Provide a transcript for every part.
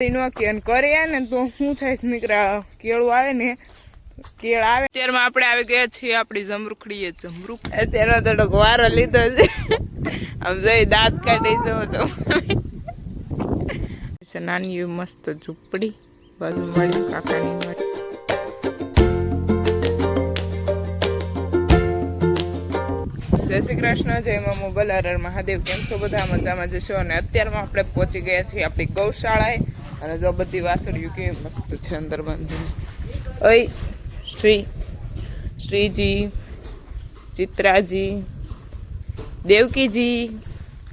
કરે ને તો શું થાય નીકળા કેળું આવે ને કેળ આવે ત્યારમાં આપણે આવી ગયા છીએ આપણી જમરૂખડીએ જમરૂખ અત્યારનો થોડોક વારો લીધો છે આમ જઈ દાંત કાઢી જવો તો નાની મસ્ત ઝૂંપડી બાજુ મળી કાકાની મળી જય શ્રી કૃષ્ણ જય મા મોગલ હર મહાદેવ કેમ છો બધા મજામાં જશો અને અત્યારમાં આપણે પહોંચી ગયા છીએ આપણી ગૌશાળાએ અને જો બધી વાસળીઓ કેવી મસ્ત છે અંદર બાંધીને ઓય શ્રીજી ચિત્રાજી દેવકીજી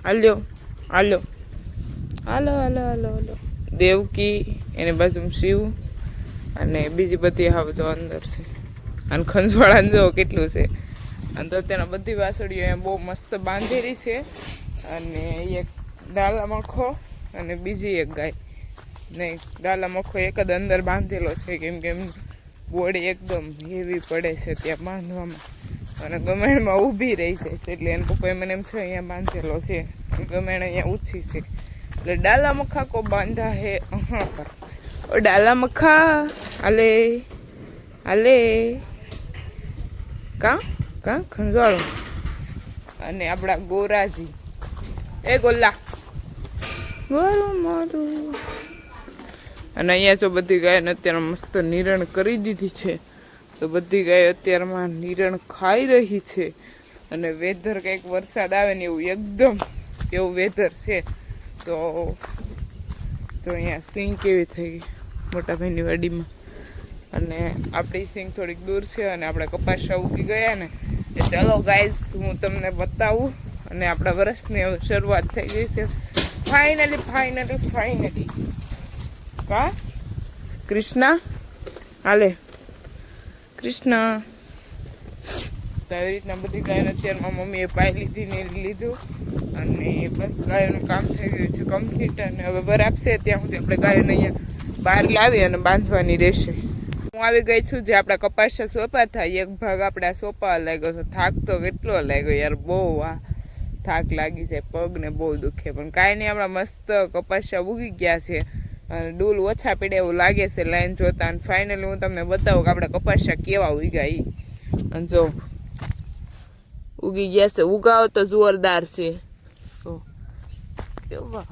હાલો હાલો હાલો હાલો હાલો હાલો દેવકી એની બાજુમાં શિવ અને બીજી બધી હા જો અંદર છે અને ખંજવાળાને જો કેટલું છે અને તો તેના બધી વાસળીઓ અહીંયા બહુ મસ્ત બાંધેલી છે અને એક ડાલા મખો અને બીજી એક ગાય નહીં ડાલા મખો એક જ અંદર બાંધેલો છે કેમ કે બોડી એકદમ હેવી પડે છે ત્યાં બાંધવામાં અને ગમેણમાં ઊભી રહી જાય છે એટલે એને પપ્પાએ મને એમ છે અહીંયા બાંધેલો છે ગમેણ અહીંયા ઊંચી છે એટલે ડાલા મખા કો બાંધા હે પર ઓ ડાલા મખા હાલે હાલે કા કા ખંજવાળો અને આપણા ગોરાજી એ ગોલ્લા ગોરું મારું અને અહીંયા જો બધી ગાયને અત્યારે મસ્ત નિરણ કરી દીધી છે તો બધી ગાય અત્યારમાં નિરણ ખાઈ રહી છે અને વેધર કંઈક વરસાદ આવે ને એવું એકદમ એવું વેધર છે તો અહીંયા સિંગ કેવી થઈ ગઈ મોટા ભાઈની વાડીમાં અને આપણી સિંગ થોડીક દૂર છે અને આપણે કપાસા ઉગી ગયા ને એ ચાલો ગાઈઝ હું તમને બતાવું અને આપણા વર્ષની શરૂઆત થઈ ગઈ છે ફાઇનલી કા કૃષ્ણા હાલે કૃષ્ણ તો આવી રીતના બધી ગાયને અત્યારમાં મમ્મીએ પાઈ લીધું અને બસ ગાયોનું કામ થઈ ગયું છે કમ્પ્લીટ અને હવે બરાબર ત્યાં સુધી આપણે ગાયોને અહીંયા બહાર લાવી અને બાંધવાની રહેશે હું આવી ગઈ છું જે આપણા કપાસા સોપા થાય એક ભાગ આપણા સોપા લાગ્યો છે થાક તો કેટલો લાગ્યો યાર બહુ થાક લાગી જાય પગને બહુ દુખે પણ કાંઈ નહીં આપણા મસ્ત કપાસા ઉગી ગયા છે અને ડૂલ ઓછા પડે એવું લાગે છે લાઈન જોતા અને ફાઇનલી હું તમને બતાવું કે આપણે કપાસા કેવા ઉગ્યા એ અને જો ઉગી ગયા છે ઉગાવો તો જોરદાર છે કેવા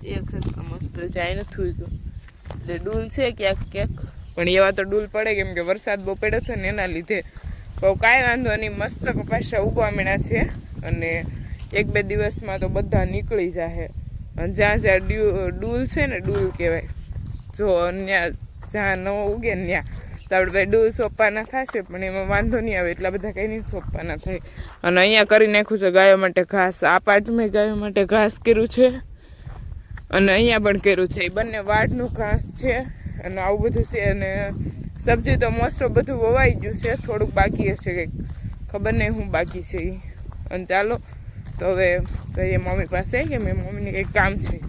એક મસ્ત જાય નથી ઉગ્યું એટલે ડૂલ છે ક્યાંક ક્યાંક પણ એવા તો ડૂલ પડે કેમ કે વરસાદ બહુ પડ્યો હતો ને એના લીધે બહુ કાંઈ વાંધો નહીં મસ્ત કપાસા ઉગવા માંડ્યા છે અને એક બે દિવસમાં તો બધા નીકળી જાય અને જ્યાં જ્યાં ડૂલ છે ને ડૂલ કહેવાય જો ત્યાં જ્યાં ન ઉગે ને ત્યાં તો આપણે ભાઈ ડૂલ સોંપવાના થશે પણ એમાં વાંધો નહીં આવે એટલા બધા કંઈ નહીં સોંપવાના થાય અને અહીંયા કરી નાખ્યું છે ગાયો માટે ઘાસ આ પાટમાં ગાયો માટે ઘાસ કર્યું છે અને અહીંયા પણ કર્યું છે એ બંને વાડનું ઘાસ છે અને આવું બધું છે અને સબ્જી તો મોસ્ટ ઓફ બધું વવાઈ ગયું છે થોડુંક બાકી હશે કંઈક ખબર નહીં શું બાકી છે એ અને ચાલો તો હવે કહીએ મમ્મી પાસે કે મેં મમ્મીને કંઈક કામ છે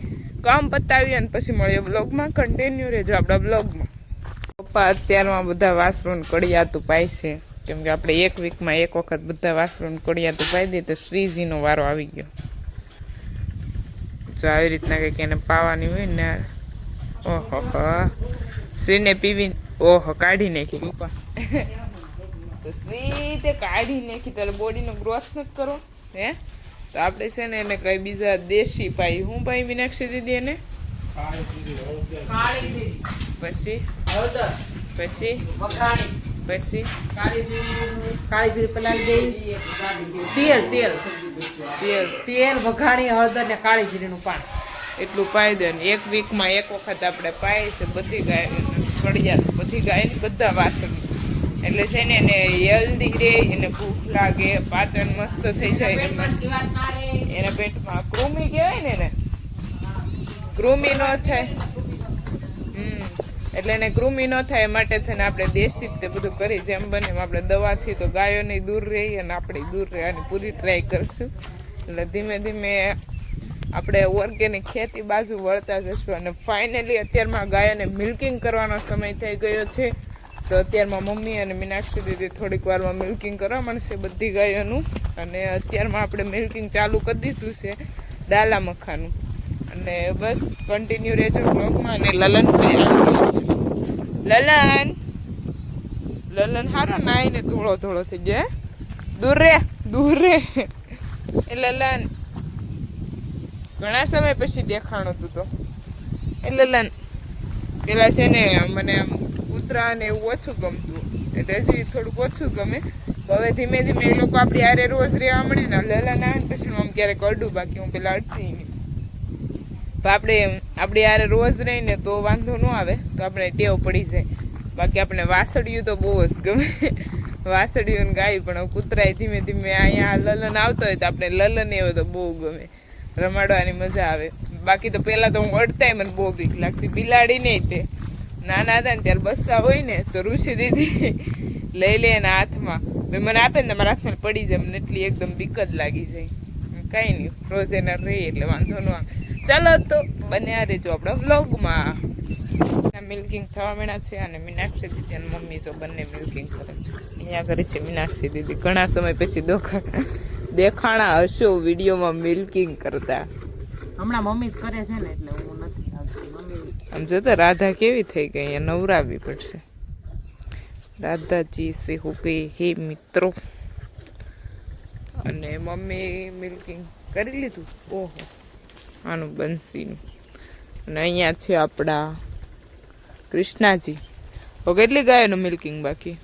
કામ પતાવી અને પછી મળીએ બ્લોગમાં કન્ટિન્યુ રહેજો આપણા બ્લોગમાં પપ્પા અત્યારમાં બધા વાસરું કડિયાતું પાય છે કેમ કે આપણે એક વીકમાં એક વખત બધા વાસરું કડિયાતું પાઈ દઈએ તો શ્રીજીનો વારો આવી ગયો જો આવી રીતના કંઈક એને પાવાની હોય ને ઓહો શ્રીને પીવી ઓહો કાઢી નાખી પપ્પા તો શ્રી તે કાઢી નાખી તારે બોડીનો ગ્રોથ નથી કરો હે તો આપણે છે ને એને કઈ બીજા દેશી પાઈ હું પાઈ મીનાક્ષી દીદી એને પછી પછી પછી કાળી જીરી પલાળી દઈ તેલ વઘાણી હળદર ને કાળી જીરીનું પાણી એટલું પાઈ દે ને એક વીકમાં એક વખત આપણે પાઈ છે બધી ગાય કડિયા બધી ગાય બધા વાસણ એટલે છે ને એને હેલ્ધી રહે એને ભૂખ લાગે પાચન મસ્ત થઈ જાય એના પેટમાં કૃમિ કહેવાય ને એને કૃમિ ન થાય એટલે એને કૃમિ ન થાય માટે થઈને આપણે દેશી તે બધું કરી જેમ બને એમ આપણે દવાથી તો ગાયોની દૂર રહી અને આપણે દૂર રહેવાની પૂરી ટ્રાય કરશું એટલે ધીમે ધીમે આપણે ઓર્ગેનિક ખેતી બાજુ વળતા જશું અને ફાઇનલી અત્યારમાં ગાયોને મિલ્કિંગ કરવાનો સમય થઈ ગયો છે તો અત્યારમાં મમ્મી અને મીનાક્ષી દીદી થોડીક વારમાં મિલ્કિંગ કરવા મળશે બધી ગાયોનું અને અત્યારમાં આપણે મિલ્કિંગ ચાલુ કરી દીધું છે ડાલા મખાનું અને અને બસ કન્ટિન્યુ રહેજો બ્લોગમાં. અને લલન ભાઈ લલન લલન હારો નાઈને થોડો થોડો થઈ જાય. દૂર રે એ લલન ઘણા સમય પછી દેખાણું તું તો. એ લલન પેલા છે ને મને આમ કૂતરા ને એવું ઓછું ગમતું, એટલે હજી થોડુંક ઓછું ગમે. હવે ધીમે ધીમે એ લોકો આપણી હારે રોજ રહેવા મળે ને લલન આવે ને પછી આમ ક્યારેક અડું, બાકી હું પેલા અડતી નહીં. તો આપણે આપણી હારે રોજ રહીને તો વાંધો ન આવે, તો આપણે ટેવ પડી જાય. બાકી આપણે વાસળિયું તો બહુ જ ગમે, વાસળિયું ગાય. પણ કૂતરાય ધીમે ધીમે અહીંયા લલન આવતો હોય તો આપણે લલન એવો તો બહુ ગમે, રમાડવાની મજા આવે. બાકી તો પહેલાં તો હું અડતાય મને બહુ બીક લાગતી. બિલાડી નહીં તે નાના હતા ને ત્યારે બસ્સા હોય ને તો ઋષિ દીદી લઈ લે એના હાથમાં, મને આપે ને મારા હાથમાં પડી જાય, મને એટલી એકદમ બીક જ લાગી જાય. કાંઈ નહીં, રોજ એના રહી એટલે વાંધો ન આવે. ચાલો તો બન્યા રહેજો આપણા વ્લોગમાં. મિલ્કિંગ થવા માંડ્યા છે અને મીનાક્ષી દીદી અને મમ્મી તો બંને મિલ્કિંગ કરે છે. અહીંયા કરે છે મીનાક્ષી દીદી. ઘણા સમય પછી દેખાણા હશો વિડીયોમાં મિલ્કિંગ કરતા. હમણાં મમ્મી જ કરે છે ને એટલે હું નથી આવતી. મમ્મી આમ જોતા રાધા કેવી થઈ ગઈ, અહીંયા નવરાવવી પડશે. રાધાજી સે હો ગઈ હે મિત્રો. અને મમ્મી મિલ્કિંગ કરી લીધું. ઓહો, આનું બંસીનું. અને અહીંયા છે આપણા કૃષ્ણાજી. તો કેટલી ગાયોનું મિલ્કિંગ બાકી?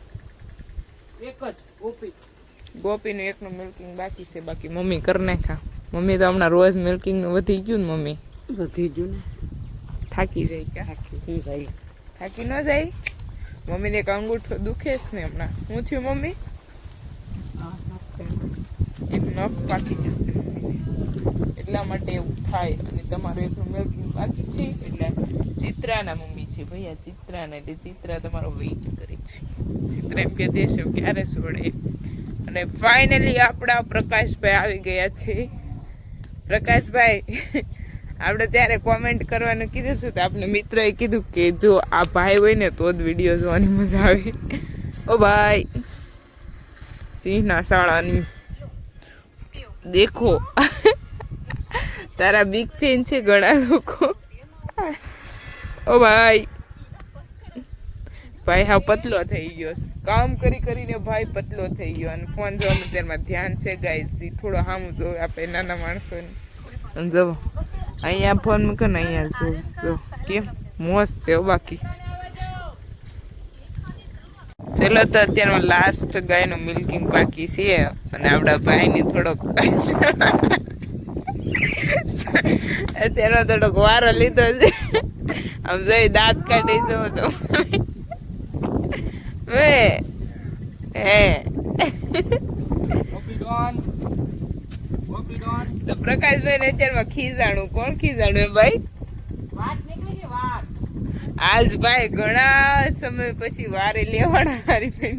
એક જ ગોપીનું એકનું મિલ્કિંગ બાકી છે, બાકી મમ્મી કરી નાખ્યા. મમ્મી તો હમણાં રોજ મિલ્કિંગનું વધી ગયું ને. મમ્મી વધી ગયું ને, થાકી જાય ક્યાં? થાકી ન જાય? મમ્મીને એક અંગૂઠો દુખે છે ને હમણાં. શું થયું મમ્મી? એક નખ પાકી જશે મમ્મીને, એટલા માટે એવું થાય. અને તમારું એકનું મિલ્કિંગ બાકી છે એટલે ચિત્રાના મમ્મી છે ભૈયા, ચિત્રાના. એટલે ચિત્રા તમારો વેઇટ કરે છે. ચિત્રા એમ કે દેશે ક્યારે છોડે. અને ફાઇનલી આપણા પ્રકાશભાઈ આવી ગયા છે. પ્રકાશભાઈ આપણે ત્યારે કોમેન્ટ કરવાનું કીધું છું તો આપણે મિત્રએ કીધું કે જો આ ભાઈ હોય ને તો જ વિડીયો જોવાની મજા આવે. ઓ ભાઈ સિંહના શાળાની દેખો તારા બિગ ફેન છે ઘણા લોકો. ઓ ભાઈ હા પતલો થઈ ગયો, કામ કરી કરીને ભાઈ પતલો થઈ ગયો. અને ફોન જોવાનું તેમાં ધ્યાન છે ગાઈસ, થોડો સામું જોવે આપણે નાના માણસોને. જો અહીંયા ફોન મૂકો ને અહીંયા જો કેમ મસ્ત છે. બાકી ચલો તો અત્યારમાં લાસ્ટ ગાયનું મિલ્કિંગ બાકી છે. અને આપણા ભાઈને થોડોક અત્યારનો થોડોક વારો લીધો છે. આમ જોઈ દાંત કાઢી જવો તો તો પ્રકાશભાઈ ને અત્યારમાં ખીજાણું. કોણ ખીજાણું ભાઈ? આજ ભાઈ ઘણા સમય પછી વારે લેવાના હારી બેન,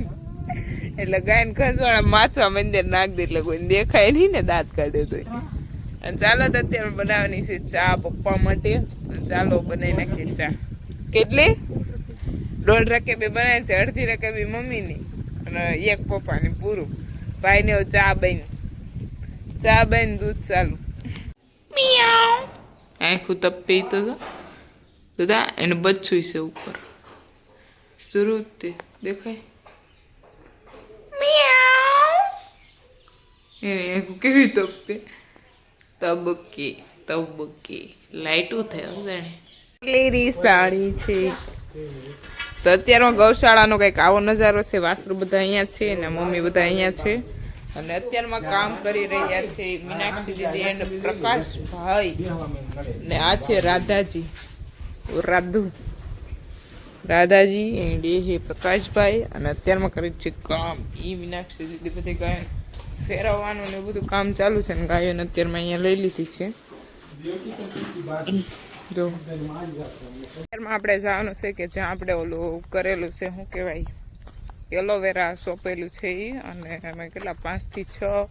એટલે ગાયને ખસવાના માથવા મંદિર નાખ દે એટલે કોઈ દેખાય નહીં ને દાંત કાઢે તો. અને ચાલો તો અત્યારે બનાવવાની છે ચા પપ્પા માટે. ચાલો બનાવી નાખીએ ચા. કેટલી? 1.5 રકેબી બનાવે છે, અડધી રકેબી મમ્મીની અને એક પપ્પાની પૂરું. ભાઈને ચા બન દૂધ ચાલુ. આખું તપી તો દાદા એને બચ્ચું છે ઉપર જરૂર તે દેખાય. એને આખું કેવી તપે તબકે લાઈટું થયો જાણે લેરી સાડી છે. તો અત્યારમાં ગૌશાળાનો કંઈક આવો નજારો છે. વાસરું બધા અહીંયા છે ને મમ્મી બધા અહીંયા છે. અને અત્યારમાં કામ કરી રહ્યા છે મીનાક્ષી દીદી એન્ડ પ્રકાશભાઈ. ને આ છે રાધાજી, રાધાજી એન્ડ એ હે પ્રકાશભાઈ. અને અત્યારમાં કરી છે કામ એ મીનાક્ષી દીદી. બધી ગાયો ફેરવવાનું ને બધું કામ ચાલુ છે. ને ગાયોને અત્યારમાં અહીંયા લઈ લીધી છે. જો આપણે જવાનું છે કે જ્યાં આપણે ઓલું કરેલું છે, શું કહેવાય, એલોવેરા સોંપેલું છે એ. અને અમે કેટલા 5 થી 6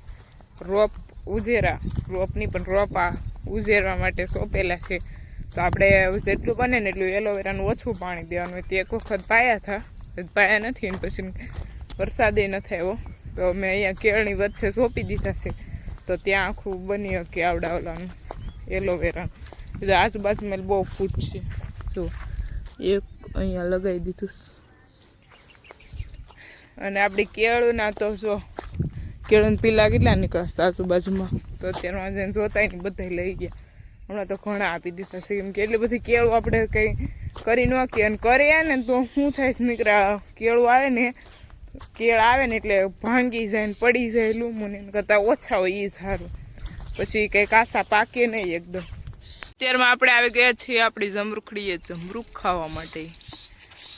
રોપ ઉજેરા, રોપની પણ રોપા ઉજેરવા માટે સોંપેલા છે. તો આપણે જેટલું બને ને એટલું એલોવેરાનું ઓછું પાણી દેવાનું. તે એક વખત પાયા નથી ને પછી વરસાદે નથી આવ્યો તો અમે અહીંયા કેળની વચ્ચે સોંપી દીધા છે. તો ત્યાં આખું બની શકે આવડા ઓલાનું એલોવેરાનું. એટલે આજુબાજુમાં બહુ ફૂટ છે. જો એક અહીંયા લગાવી દીધું. અને આપણી કેળુંના તો જો કેળું પીલા કેટલા નીકળશે આજુબાજુમાં. તો અત્યારમાં જઈને જોતા ને બધા લઈ ગયા. હમણાં તો ઘણા આપી દીધા છે કેમ કે એટલી બધી કેળું આપણે કંઈ કરી ન શકીએ. અને કરીએ ને તો શું થાય છે નીકળ્યા કેળું આવે ને કેળ આવે ને એટલે ભાંગી જાય ને પડી જાય લૂમું કરતાં ઓછા હોય એ સારું. પછી કંઈ કાસા પાકે નહીં એકદમ. અત્યારમાં આપણે આવી ગયા છીએ આપણી જમરૂખડીએ જમરૂખ ખાવા માટે.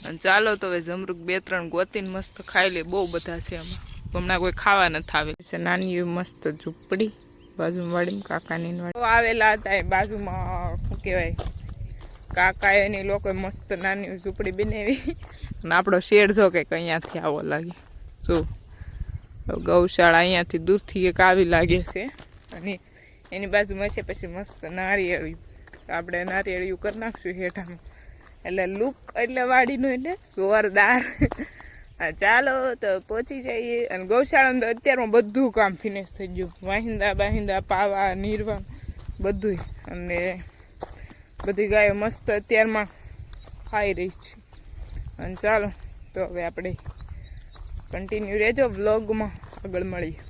અને ચાલો તો હવે જમરૂખ 2-3 ગોતીને મસ્ત ખાઈ લે. બહુ બધા છે એમાં. હમણાં કોઈ ખાવા નથી આવે. નાની એવી મસ્ત ઝૂંપડી બાજુમાં વાડીમાં કાકાની વાડી આવેલા હતા. એ બાજુમાં શું કહેવાય કાકા એની લોકો મસ્ત નાની ઝૂંપડી બનાવી. અને આપણો શેડ જો કંઈક અહીંયાથી આવો લાગે. જો ગૌશાળા અહીંયાથી દૂરથી એક આવી લાગે છે. અને એની બાજુમાં છે પછી મસ્ત નારિયેળિયું. આપણે નારિયેળિયું કરી નાખશું હેઠામાં. એટલે લુક એટલે વાડીનું એટલે જોરદાર. ચાલો તો પહોંચી જઈએ. અને ગૌશાળામાં તો અત્યારમાં બધું કામ ફિનિશ થઈ ગયું. વાહિંદા પાવા નીરવા બધું. અને બધી ગાયો મસ્ત અત્યારમાં ખાઈ રહી છે. અને ચાલો તો હવે આપણે કન્ટિન્યુ રહેજો વ્લોગમાં. આગળ મળીએ.